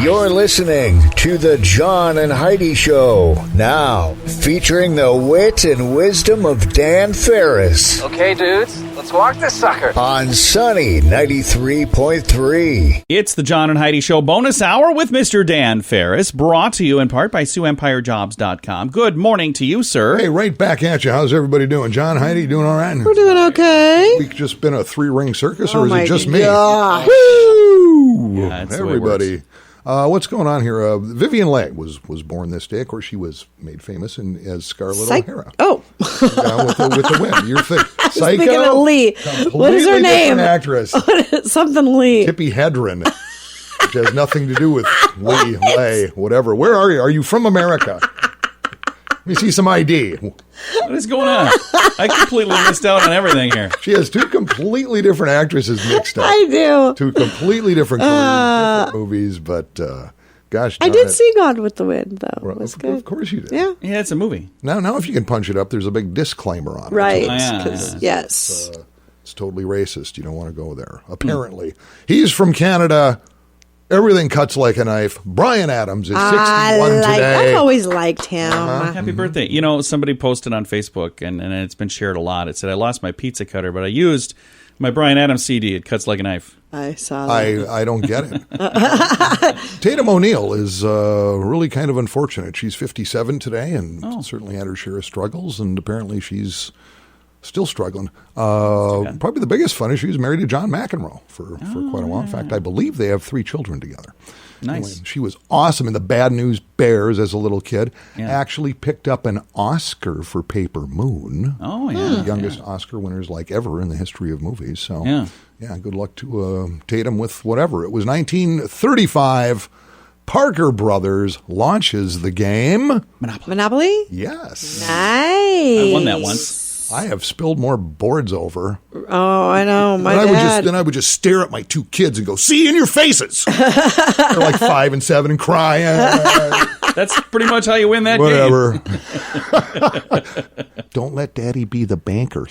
You're listening to the John and Heidi Show. Now, featuring the wit and wisdom of Dan Farris. Okay, dudes, let's walk this sucker. On Sunny 93.3. It's the John and Heidi Show bonus hour with Mr. Dan Farris, brought to you in part by SiouxEmpireJobs.com. Good morning to you, sir. Hey, right back at you. How's everybody doing? John, Heidi, doing all right? We're doing okay. Week just been a three-ring circus, or is it just me? Gosh. Woo! Yeah, that's the way it works. Everybody. What's going on here? Vivian Leigh was born this day. Of course, she was made famous as Scarlett O'Hara. Oh. With the win. You're Psycho? Thinking of Lee. What is her name? Actress. Something Lee. Tippi Hedren. Which has nothing to do with Leigh, whatever. Where are you? Are you from America? Let me see some ID. What is going on? I completely missed out on everything here. She has two completely different actresses mixed up. I do. Two completely different careers, different movies, but gosh, I did see Gone with the Wind, though. Well, It was of good. course you did. Yeah. Yeah, it's a movie. Now, if you can punch it up, there's a big disclaimer on it. Right. Oh, yeah. 'Cause- yes. It's totally racist. You don't want to go there. Apparently, he's from Canada. Everything cuts like a knife. Brian Adams is 61 today. I've always liked him. Happy birthday. You know, somebody posted on Facebook, and it's been shared a lot. It said, I lost my pizza cutter, but I used my Brian Adams CD. It cuts like a knife. I saw that. I don't get it. Tatum O'Neal is really kind of unfortunate. She's 57 today and certainly had her share of struggles, and apparently she's still struggling. Probably the biggest fun is she was married to John McEnroe for quite a while. In fact, I believe they have 3 children together. Nice. Anyway, she was awesome in the Bad News Bears as a little kid. Yeah. Actually picked up an Oscar for Paper Moon. Oh, yeah. The youngest Oscar winners like ever in the history of movies. So, Yeah. good luck to Tatum with whatever. It was 1935. Parker Brothers launches the game. Monopoly? Yes. Nice. I won that once. I have spilled more boards over. Oh, I know. My dad. Then I would just stare at my 2 kids and go, "See in your faces." They're like 5 and 7 and cry. That's pretty much how you win that Whatever. Don't let Daddy be the banker.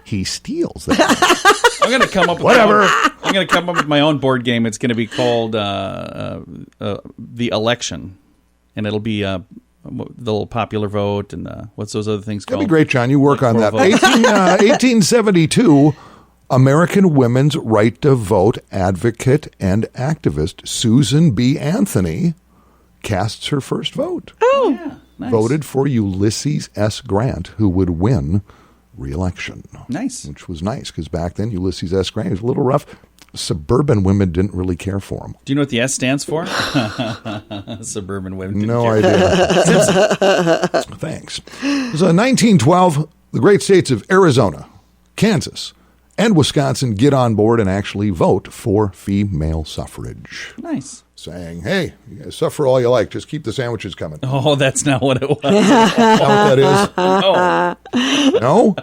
He steals that. I'm going to come up with I'm going to come up with my own board game. It's going to be called The Election, and it'll be the little popular vote and what's those other things called? That'd be great, John. You work on that. 1872, American women's right to vote advocate and activist Susan B. Anthony casts her first vote. Oh. Yeah, nice. Voted for Ulysses S. Grant, who would win re-election. Nice. Which was nice, because back then Ulysses S. Grant was a little rough. Suburban women didn't really care for him. Do you know what the S stands for? Suburban women. No idea. Thanks. It was 1912. The great states of Arizona, Kansas, and Wisconsin get on board and actually vote for female suffrage. Nice. Saying, hey, you guys suffer all you like. Just keep the sandwiches coming. Oh, that's not what it was. Is that what that is? Oh, No?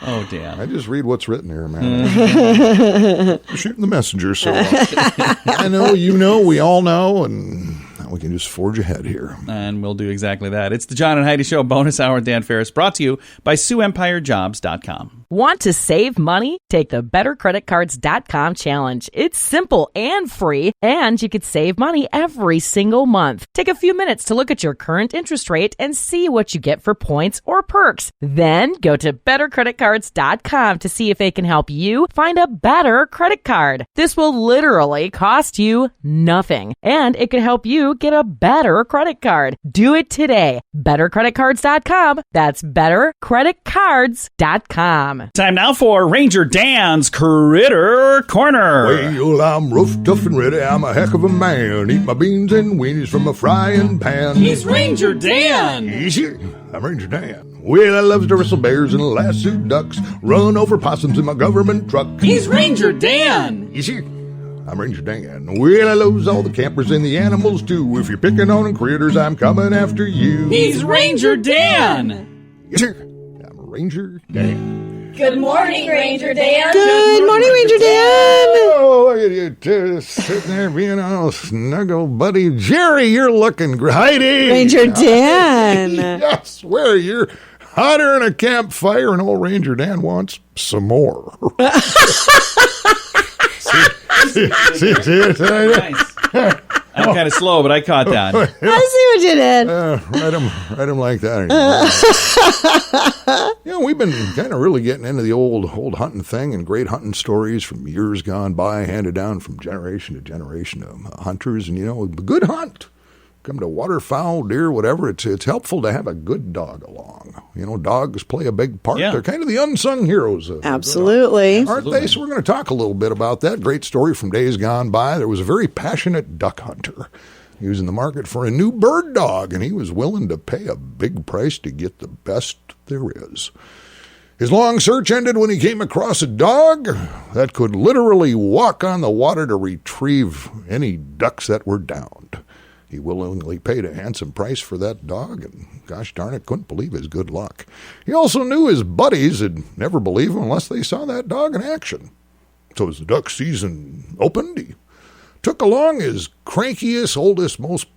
oh, damn. I just read what's written here, man. I'm shooting the messenger, so I know, you know, we all know, and we can just forge ahead here. And we'll do exactly that. It's the John and Heidi Show bonus hour with Dan Farris, brought to you by SiouxEmpireJobs.com. Want to save money? Take the BetterCreditCards.com challenge. It's simple and free, and you could save money every single month. Take a few minutes to look at your current interest rate and see what you get for points or perks. Then go to BetterCreditCards.com to see if they can help you find a better credit card. This will literally cost you nothing, and it could help you get a better credit card. Do it today. BetterCreditCards.com. That's BetterCreditCards.com. Time now for Ranger Dan's Critter Corner. Well, I'm rough, tough, and ready. I'm a heck of a man. Eat my beans and weenies from a frying pan. He's Ranger Dan. Easy. I'm Ranger Dan. Well, I love to wrestle bears and lasso ducks. Run over possums in my government truck. He's Ranger Dan. Easy. I'm Ranger Dan. Well, I loves all the campers and the animals too. If you're picking on critters, I'm coming after you. He's Ranger Dan. Yes, sir. I'm Ranger Dan. Good morning, Ranger Dan. Good morning, Ranger Dan. Oh, look at you two sitting there being all snuggle, buddy. Jerry, you're looking great. Heidi. Ranger Dan. I swear you're hotter than a campfire, and old Ranger Dan wants some more. see, Nice. I I'm kind of slow, but I caught that. I see what you did. Write them like that. We've been kind of really getting into the old hunting thing and great hunting stories from years gone by, handed down from generation to generation of hunters. And, a good hunt. Come to waterfowl, deer, whatever, it's helpful to have a good dog along. Dogs play a big part. Yeah. They're kind of the unsung heroes. Absolutely. Aren't they? So we're going to talk a little bit about that. Great story from days gone by. There was a very passionate duck hunter. He was in the market for a new bird dog, and he was willing to pay a big price to get the best there is. His long search ended when he came across a dog that could literally walk on the water to retrieve any ducks that were downed. He willingly paid a handsome price for that dog, and gosh darn it, couldn't believe his good luck. He also knew his buddies would never believe him unless they saw that dog in action. So as the duck season opened, he took along his crankiest, oldest, most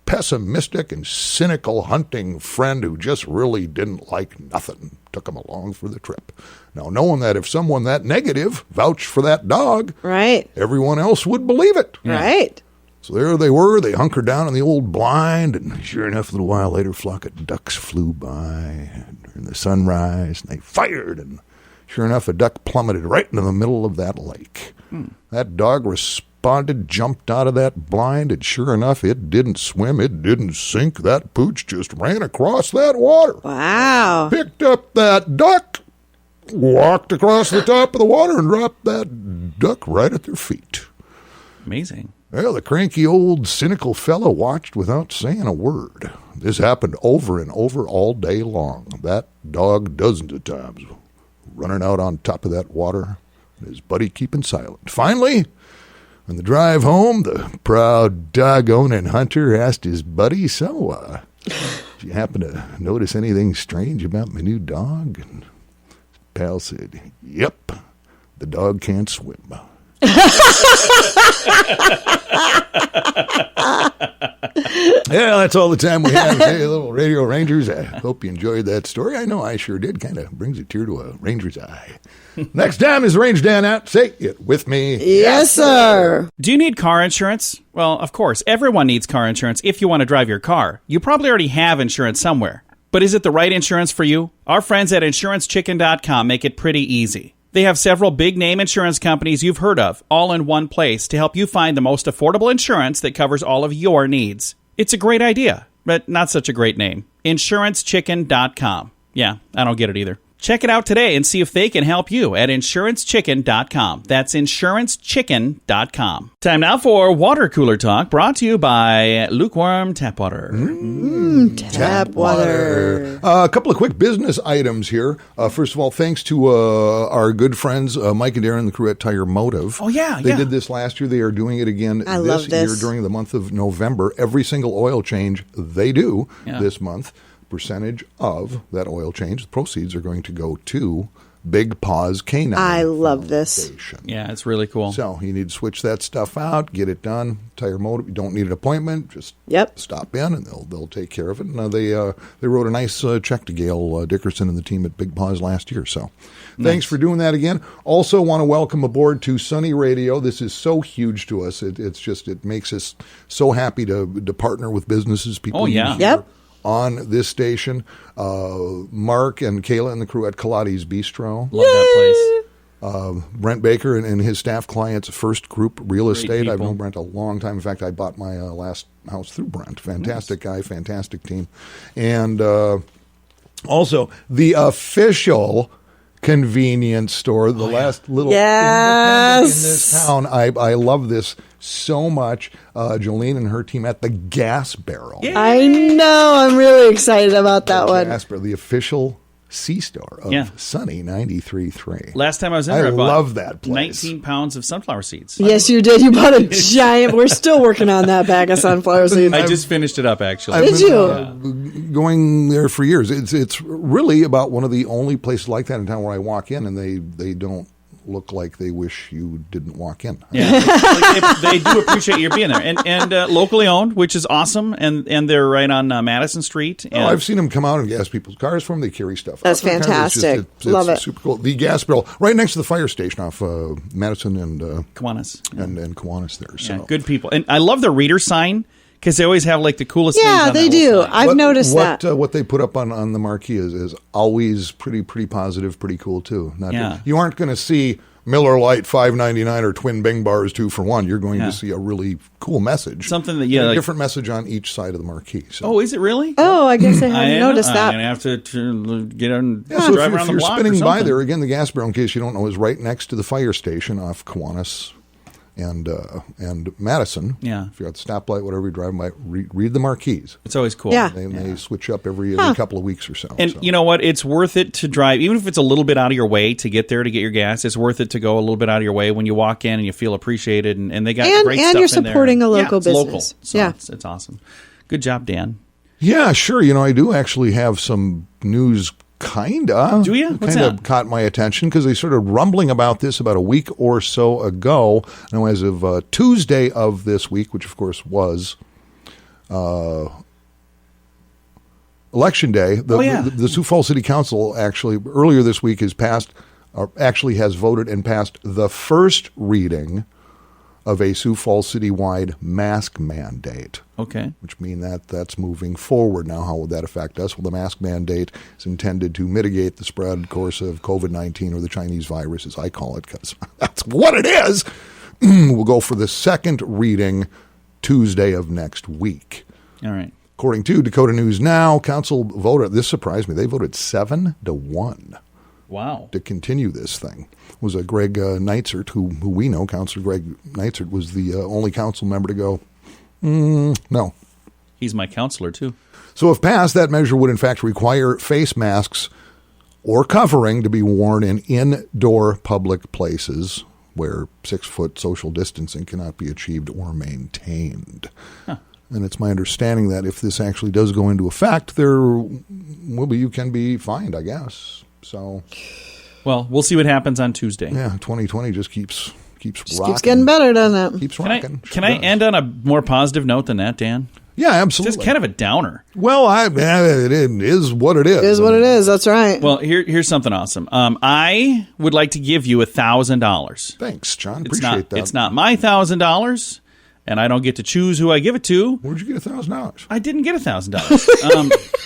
pessimistic and cynical hunting friend who just really didn't like nothing. Took him along for the trip. Now, knowing that if someone that negative vouched for that dog, Right. everyone else would believe it. Right. So there they were. They hunkered down in the old blind, and sure enough, a little while later, a flock of ducks flew by during the sunrise, and they fired, and sure enough, a duck plummeted right into the middle of that lake. That dog responded, jumped out of that blind, and sure enough, it didn't swim, it didn't sink. That pooch just ran across that water. Wow. Picked up that duck, walked across the top of the water, and dropped that duck right at their feet. Amazing. Well, the cranky old cynical fellow watched without saying a word. This happened over and over all day long. That dog dozens of times running out on top of that water, and his buddy keeping silent. Finally, on the drive home, the proud dog-owning hunter asked his buddy, "So, did you happen to notice anything strange about my new dog?" And his pal said, "Yep, the dog can't swim." Yeah, that's all the time we have today, little Radio Rangers. I hope you enjoyed that story. I know I sure did. Kind of brings a tear to a ranger's eye. Next time is Range Dan out. Say it with me. Yes, sir. Do you need car insurance? Well, of course, everyone needs car insurance if you want to drive your car. You probably already have insurance somewhere. But is it the right insurance for you? Our friends at InsuranceChicken.com make it pretty easy. They have several big-name insurance companies you've heard of, all in one place to help you find the most affordable insurance that covers all of your needs. It's a great idea, but not such a great name. InsuranceChicken.com. Yeah, I don't get it either. Check it out today and see if they can help you at InsuranceChicken.com. That's InsuranceChicken.com. Time now for Water Cooler Talk, brought to you by Lukewarm Tap Water. Tap water. A couple of quick business items here. First of all, thanks to our good friends, Mike and Darren, the crew at Tire Motive. Oh, yeah, They did this last year. They are doing it again love year this. during the month of November. Every single oil change they do this month, percentage of that oil change, the proceeds are going to go to Big Paws Canine. I love this. Foundation. Yeah, it's really cool. So you need to switch that stuff out, get it done. Tire Motive, you don't need an appointment, just stop in and they'll take care of it. And they wrote a nice check to Gail Dickerson and the team at Big Paws last year. So thanks for doing that again. Also want to welcome aboard to Sunny Radio. This is so huge to us. It makes us so happy to partner with businesses, people on this station. Mark and Kayla and the crew at Kaladi's Bistro. Love that place. Brent Baker and his staff clients, First Group Real Estate. people. I've known Brent a long time. In fact, I bought my last house through Brent. Fantastic guy, fantastic team. And also the official convenience store, the last little independent in this town. I love this so much. Jolene and her team at the Gas Barrel. Yeah. I know. I'm really excited about that one. Gas Barrel, the official C-store of Sunny 93.3. Last time I was in there, I bought love that place. 19 pounds of sunflower seeds. Yes, you did. You bought a giant. We're still working on that bag of sunflower seeds. I just finished it up, actually. I've Did been, you? going there for years. It's really about one of the only places like that in town where I walk in and they don't look like they wish you didn't walk in. Yeah, they do appreciate you being there, and locally owned, which is awesome. And they're right on Madison Street. And I've seen them come out and gas people's cars for them. They carry stuff. That's out. fantastic. It's Love it. Super cool. The Gas Barrel, right next to the fire station off Madison and Kiwanis. and Kiwanis there. So Yeah, good people. And I love the reader sign Because they always have like the coolest things Yeah, on they that do. little sign. I've noticed that. What they put up on the marquee is always pretty positive, pretty cool too. You aren't going to see Miller Lite $5.99 or Twin Bing Bars 2 for $1. You're going to see a really cool message. Something that a different message on each side of the marquee. So. Oh, is it really? Oh, I guess I hadn't noticed that. I'm going to have to get on So drive around if the you're block spinning or by something. there, again, the gas barrel, in case you don't know, is right next to the fire station off Kiwanis and Madison. Yeah. If you're at the stoplight, whatever you're driving by, read the marquees. It's always cool. Yeah. They switch up every couple of weeks or so. And you know what? It's worth it to drive, even if it's a little bit out of your way to get there to get your gas. It's worth it to go a little bit out of your way when you walk in and you feel appreciated. And they got great stuff in there. And you're supporting a local it's business. Local. So it's awesome. Good job, Dan. Yeah, sure. I do actually have some news. Kinda. Do you? What's Kinda that? caught my attention because they started rumbling about this about a week or so ago. Now, as of Tuesday of this week, which of course was Election Day, the Sioux Falls City Council actually earlier this week has voted and passed the first reading of a Sioux Falls citywide mask mandate. Okay. Which means that's moving forward. Now, how would that affect us? Well, the mask mandate is intended to mitigate the spread, of course, of COVID-19 or the Chinese virus, as I call it, because that's what it is. We'll go for the second reading Tuesday of next week. All right. According to Dakota News Now, council voted, this surprised me, they voted 7-1. Wow. To continue this thing. It was Greg Neitzert, who we know, Councilor Greg Neitzert, was the only council member to go, no. He's my counselor, too. So if passed, that measure would in fact require face masks or covering to be worn in indoor public places where 6-foot social distancing cannot be achieved or maintained. Huh. And it's my understanding that if this actually does go into effect, you can be fined, I guess. So, well, we'll see what happens on Tuesday. Yeah, 2020 just keeps rocking. Keeps getting better, doesn't it? Keeps rocking. Can I end on a more positive note than that, Dan? Yeah, absolutely. It's kind of a downer. Well, it is what it is. It is what it is. That's right. Well, here's something awesome. I would like to give you $1,000. Thanks, John. Appreciate that. It's not my $1,000. And I don't get to choose who I give it to. Where'd you get $1,000? I didn't get $1,000.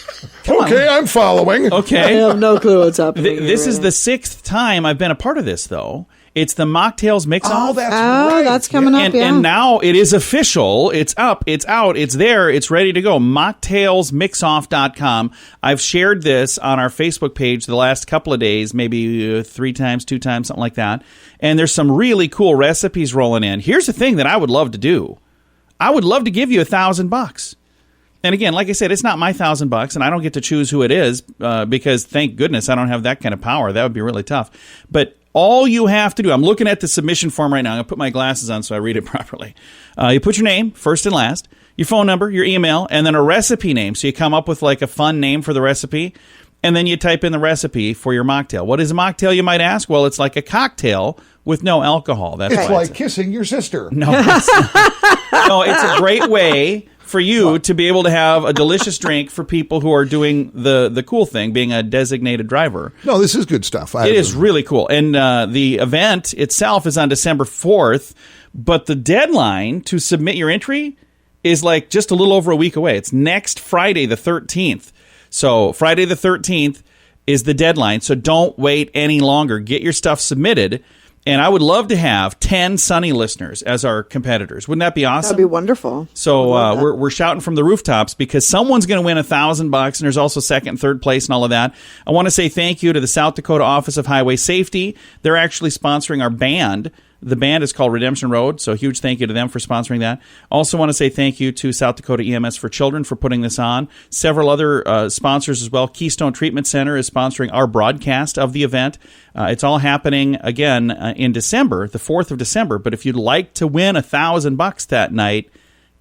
Okay, I'm following. Okay. I have no clue what's happening. This is the 6th time I've been a part of this, though. It's the Mocktails Mix-Off. Oh, that's right. That's coming up, And now it is official. It's up. It's out. It's there. It's ready to go. MocktailsMixoff.com. I've shared this on our Facebook page the last couple of days, maybe 3 times, 2 times, something like that. And there's some really cool recipes rolling in. Here's the thing that I would love to do. I would love to give you $1,000. And again, like I said, it's not my $1,000, and I don't get to choose who it is because, thank goodness, I don't have that kind of power. That would be really tough. But all you have to do, I'm looking at the submission form right now. I'm going to put my glasses on so I read it properly. You put your name, first and last, your phone number, your email, and then a recipe name. So you come up with like a fun name for the recipe, and then you type in the recipe for your mocktail. What is a mocktail, you might ask? Well, it's like a cocktail with no alcohol. That's it's like kissing your sister. No, it's a great way for you to be able to have a delicious drink for people who are doing the cool thing, being a designated driver. No, this is good stuff. It is really cool. And the event itself is on December 4th, but the deadline to submit your entry is like just a little over a week away. It's next Friday, the 13th. So Friday the 13th is the deadline. So don't wait any longer. Get your stuff submitted. And I would love to have 10 Sunny listeners as our competitors. Wouldn't that be awesome? That'd be wonderful. So we're shouting from the rooftops because someone's going to win $1,000, and there's also second and third place and all of that. I want to say thank you to the South Dakota Office of Highway Safety. They're actually sponsoring our band. The band is called Redemption Road, so huge thank you to them for sponsoring that. Also want to say thank you to South Dakota EMS for Children for putting this on. Several other sponsors as well. Keystone Treatment Center is sponsoring our broadcast of the event. It's all happening, again, in December, the 4th of December. But if you'd like to win $1,000 that night,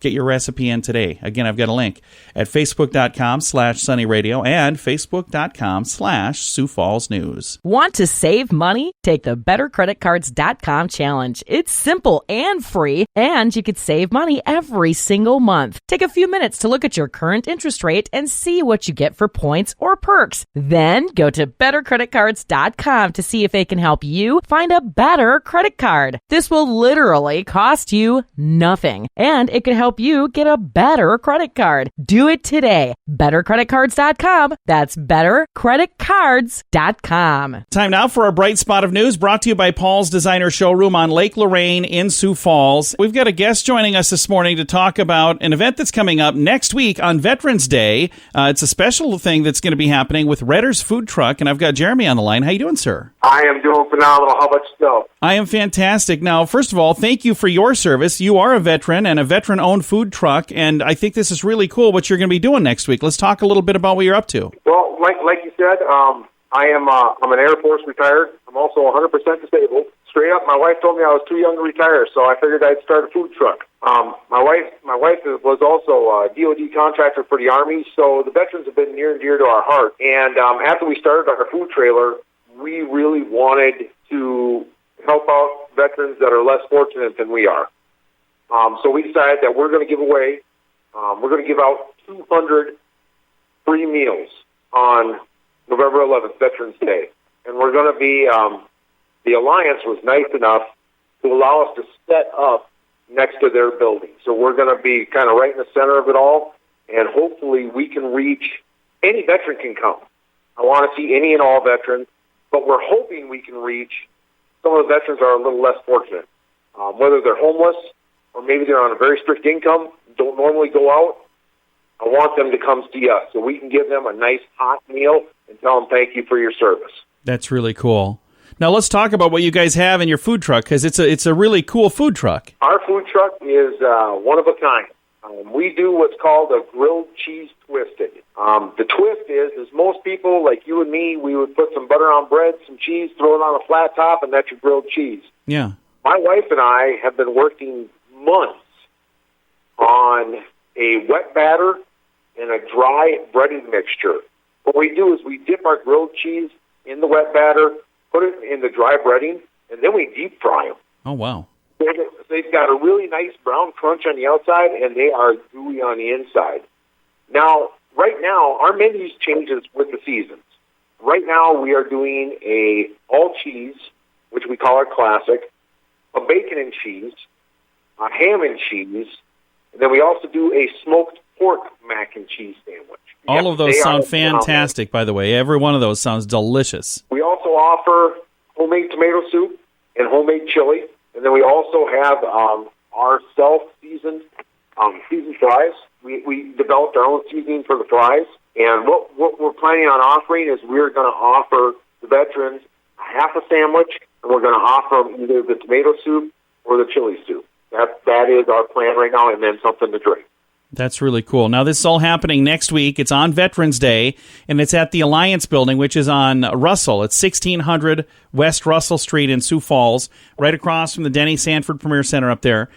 get your recipe in today. Again, I've got a link at facebook.com/sunnyradio and facebook.com/Sioux Falls News. Want to save money? Take the bettercreditcards.com challenge. It's simple and free, and you could save money every single month. Take a few minutes to look at your current interest rate and see what you get for points or perks. Then go to bettercreditcards.com to see if they can help you find a better credit card. This will literally cost you nothing, and it could help help you get a better credit card. Do it today. BetterCreditCards.com. That's BetterCreditCards.com. Time now for our bright spot of news, brought to you by Paul's Designer Showroom on Lake Lorraine in Sioux Falls. We've got a guest joining us this morning to talk about an event that's coming up next week on Veterans Day. It's a special thing that's going to be happening with WithDanFarris, and I've got Jeremy on the line. How you doing, sir? I am doing phenomenal. How about yourself? I am fantastic. Now, first of all, thank you for your service. You are a veteran and a veteran-owned food truck, and I think this is really cool what you're going to be doing next week. Let's talk a little bit about what you're up to. Well, like you said, I'm an Air Force retired. I'm also 100% disabled. Straight up, my wife told me I was too young to retire, so I figured I'd start a food truck. My wife was also a DoD contractor for the Army, so the veterans have been near and dear to our heart. And after we started our food trailer, we really wanted to help out veterans that are less fortunate than we are. So we decided that we're going to give away, we're going to give out 200 free meals on November 11th, Veterans Day. And we're going to be, the Alliance was nice enough to allow us to set up next to their building. So we're going to be kind of right in the center of it all, and hopefully we can reach, any veteran can come. I want to see any and all veterans, but we're hoping we can reach some of the veterans that are a little less fortunate, whether they're homeless or maybe they're on a very strict income, don't normally go out. I want them to come see us so we can give them a nice hot meal and tell them thank you for your service. That's really cool. Now let's talk about what you guys have in your food truck, because it's a really cool food truck. Our food truck is one of a kind. We do what's called a grilled cheese twisted. The twist is most people, like you and me, we would put some butter on bread, some cheese, throw it on a flat top, and that's your grilled cheese. Yeah. My wife and I have been working months on a wet batter and a dry breading mixture. What we do is we dip our grilled cheese in the wet batter, put it in the dry breading, and then we deep fry them. Oh, wow. They've got a really nice brown crunch on the outside, and they are gooey on the inside. Now, right now, our menus changes with the seasons. Right now, we are doing a all cheese, which we call our classic, a bacon and cheese, a ham and cheese, and then we also do a smoked pork mac and cheese sandwich. All of those sound fantastic, by the way. Every one of those sounds delicious. We also offer homemade tomato soup and homemade chili. And then we also have our self-seasoned seasoned fries. We developed our own seasoning for the fries. And what we're planning on offering is we're going to offer the veterans half a sandwich, and we're going to offer them either the tomato soup or the chili soup. That is our plan right now, and then something to drink. That's really cool. Now, this is all happening next week. It's on Veterans Day, and it's at the Alliance Building, which is on Russell. It's 1600 West Russell Street in Sioux Falls, right across from the Denny Sanford Premier Center up there.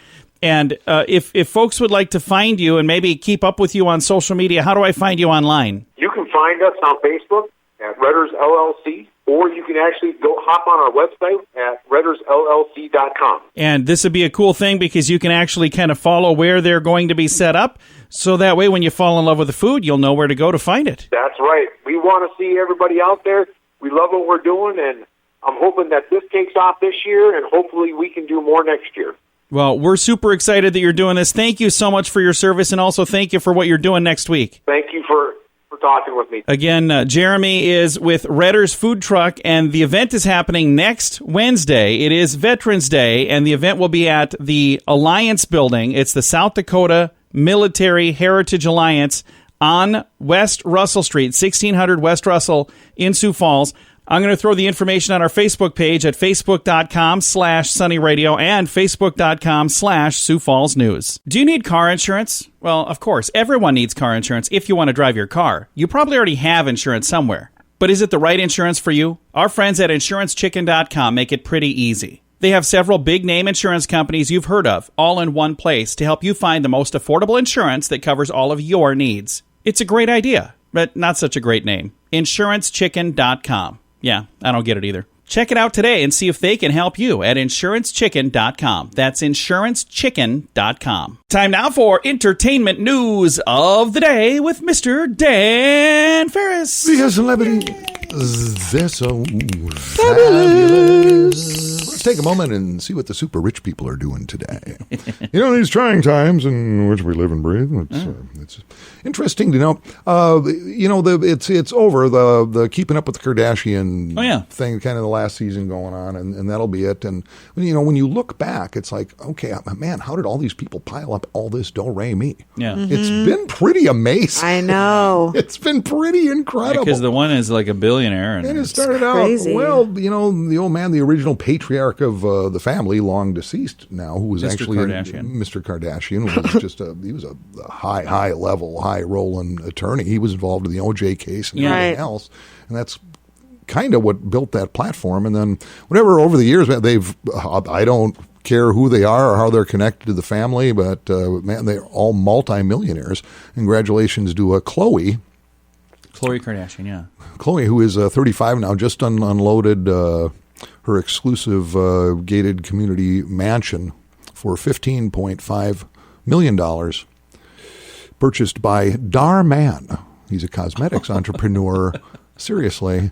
And if folks would like to find you and maybe keep up with you on social media, how do I find you online? You can find us on Facebook at Redders LLC, or you can actually go hop on our website at ReddersLLC.com. And this would be a cool thing because you can actually kind of follow where they're going to be set up, so that way when you fall in love with the food, you'll know where to go to find it. That's right. We want to see everybody out there. We love what we're doing, and I'm hoping that this takes off this year, and hopefully we can do more next year. Well, we're super excited that you're doing this. Thank you so much for your service, and also thank you for what you're doing next week. Thank you for talking with me. Again, Jeremy is with WithDanFarris, and the event is happening next Wednesday. It is Veterans Day, and the event will be at the Alliance Building. It's the South Dakota Military Heritage Alliance on West Russell Street, 1600 West Russell in Sioux Falls. I'm going to throw the information on our Facebook page at facebook.com/sunnyradio and facebook.com/Sioux Falls News. Do you need car insurance? Well, of course, everyone needs car insurance if you want to drive your car. You probably already have insurance somewhere. But is it the right insurance for you? Our friends at InsuranceChicken.com make it pretty easy. They have several big-name insurance companies you've heard of, all in one place, to help you find the most affordable insurance that covers all of your needs. It's a great idea, but not such a great name. InsuranceChicken.com. Yeah, I don't get it either. Check it out today and see if they can help you at InsuranceChicken.com. That's InsuranceChicken.com. Time now for entertainment news of the day with Mr. Dan Farris. Because celebrity, they're so fabulous. Let's take a moment and see what the super rich people are doing today. These trying times in which we live and breathe. It's interesting to know. It's over the keeping up with the Kardashian thing, kind of the last season going on, and that'll be it. And when you look back, it's like, okay, man, how did all these people pile up all this do-re-mi? Yeah, it's been pretty amazing. I know. It's been pretty incredible. Because the one is like a billionaire, and it started out the old man, the original patriarch of the family, long deceased now, who was actually Mr. Kardashian, who was just he was a high level, high rolling attorney. He was involved in the OJ case and everything else, and that's kind of what built that platform. And then whatever over the years, I don't care who they are or how they're connected to the family, but man, they're all multimillionaires. Congratulations to Khloe Kardashian, Khloe, who is 35 now, just unloaded her exclusive gated community mansion for $15.5 million, purchased by Dar Man. He's a cosmetics entrepreneur. Seriously.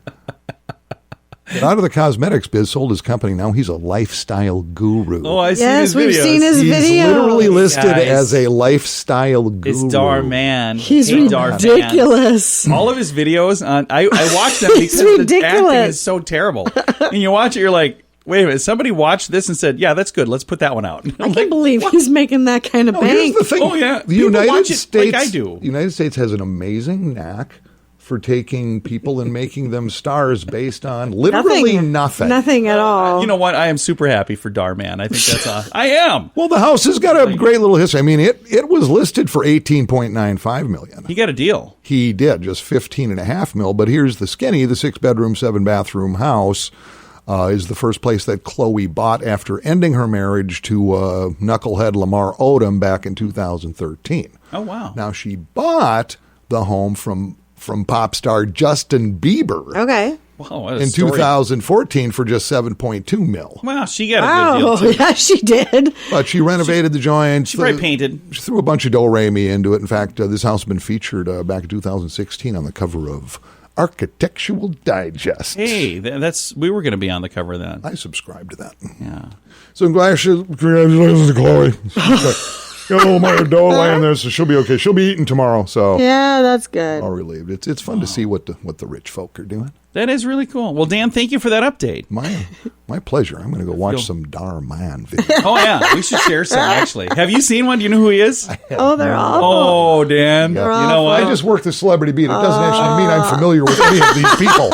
But out of the cosmetics biz, sold his company. Now he's a lifestyle guru. Oh, I see his videos. We've seen his videos. He's literally listed as a lifestyle guru. It's Dar Man. He's ridiculous. All of his videos, I watch them because the acting is so terrible. And you watch it, you're like, wait a minute, somebody watched this and said, yeah, that's good. Let's put that one out. I can't believe he's making that kind of bank. Here's the thing. Oh, yeah. The United States, like I do. The United States has an amazing knack for taking people and making them stars based on literally nothing. Nothing at all. You know what? I am super happy for Dar Man. I think that's I am. Well, the house has got a great little history. I mean, it was listed for $18.95 million. He got a deal. He did, just $15.5 million. But here's the skinny: the 6-bedroom, 7-bathroom house is the first place that Khloe bought after ending her marriage to knucklehead Lamar Odom back in 2013. Oh wow! Now she bought the home from pop star Justin Bieber. Okay. Wow, in 2014 for just $7.2 million. Wow, she got a good deal too. Yeah, she did. But she renovated the joint. She probably painted. She threw a bunch of do-re-mi into it. In fact, this house has been featured back in 2016 on the cover of Architectural Digest. Hey, we were going to be on the cover of that. I subscribed to that. Yeah. So congratulations to Khloe. Got a little more dough laying there, so she'll be okay. She'll be eating tomorrow. So yeah, that's good. All relieved. It's fun to see what the rich folk are doing. That is really cool. Well, Dan, thank you for that update. My pleasure. I'm going to go watch some Dar Man videos. Oh yeah, we should share some actually. Have you seen one? Do you know who he is? Oh, they're awful. Oh, Dan, you know what? I just work the celebrity beat. It doesn't actually mean I'm familiar with any of these people.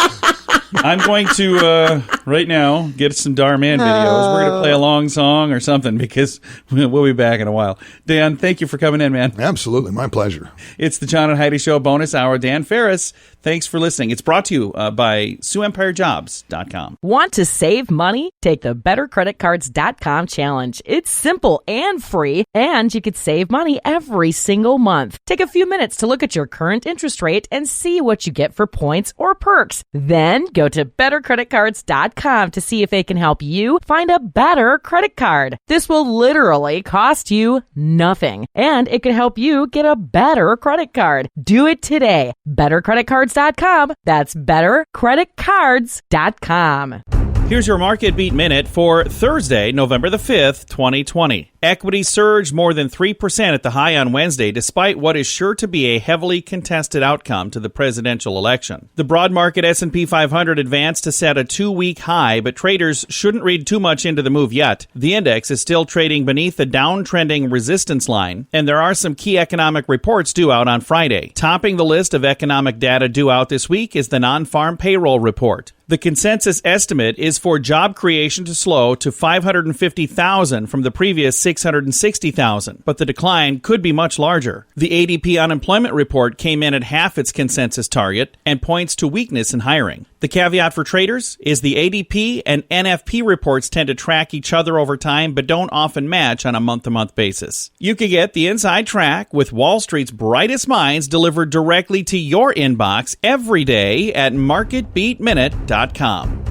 I'm going to, right now, get some Dar Man videos. We're going to play a long song or something because we'll be back in a while. Dan, thank you for coming in, man. Absolutely. My pleasure. It's the John and Heidi Show bonus hour. Dan Farris, thanks for listening. It's brought to you by SiouxEmpireJobs.com. Want to save money? Take the BetterCreditCards.com challenge. It's simple and free, and you could save money every single month. Take a few minutes to look at your current interest rate and see what you get for points or perks. Then go to BetterCreditCards.com to see if they can help you find a better credit card. This will literally cost you nothing, and it could help you get a better credit card. Do it today. BetterCreditCards.com. That's BetterCreditCards.com. Here's your Market Beat Minute for Thursday, November the 5th, 2020. Equities surged more than 3% at the high on Wednesday, despite what is sure to be a heavily contested outcome to the presidential election. The broad market S&P 500 advanced to set a 2-week high, but traders shouldn't read too much into the move yet. The index is still trading beneath the downtrending resistance line, and there are some key economic reports due out on Friday. Topping the list of economic data due out this week is the non-farm payroll report. The consensus estimate is for job creation to slow to 550,000 from the previous 660,000, but the decline could be much larger. The ADP unemployment report came in at half its consensus target and points to weakness in hiring. The caveat for traders is the ADP and NFP reports tend to track each other over time but don't often match on a month-to-month basis. You can get the inside track with Wall Street's brightest minds delivered directly to your inbox every day at MarketBeatMinute.com.